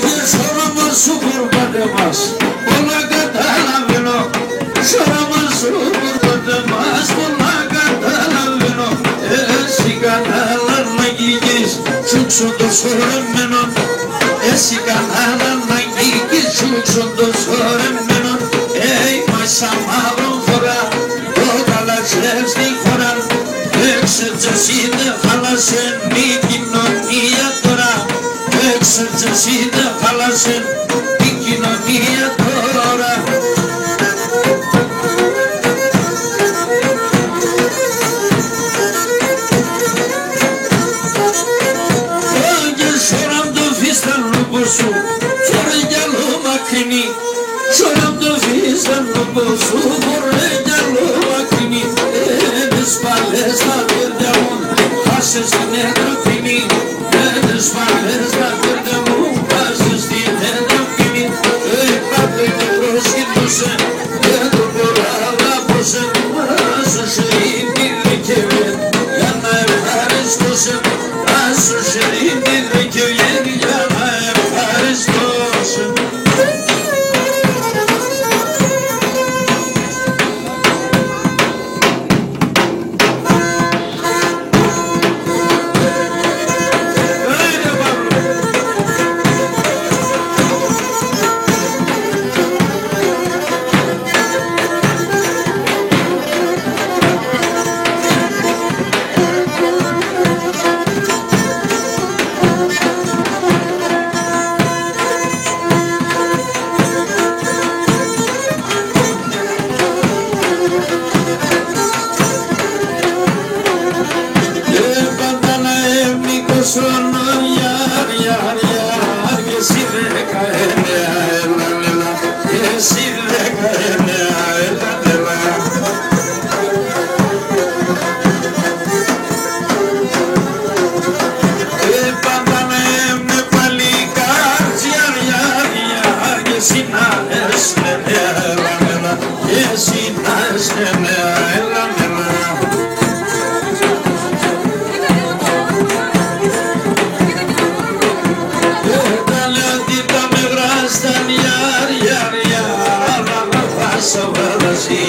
και σώμα σου κορπάτε μας, πολλά καταλαβαίνω. Σώμα σου κορπάτε μας, πολλά καταλαβαίνω. Εσύ κανένα να γυγείς, σου το σωρεμένο. Εσύ κανένα να γυγείς, σου το σωρεμένο. Μάσα μαύρο φορά, το καλασές στη χώρα. Έξερτσες είδε χάλασε η κοινωνία τώρα. Έξερτσες είδε χάλασε η κοινωνία τώρα. Φάγες σωράμ το φίστανο ποσού, φορέ γυαλό μακρινή. Σωράμ το φίστανο ποσού, φορέ γυαλό μακρινή. Τις παλές τα πέρδια μου, χάσες την εντροφήνη. Τις παλές τα πέρδια μου, χάσες την εντροφήνη. Πάτε και προσκυνούσε, και το προλάβωσε. Άσωσε η μύδη και βγαίνει, για να ευχαριστούσε. Άσωσε η μύδη και βγαίνει, για να ευχαριστούσε. Yar yar yar, la la la, so well as he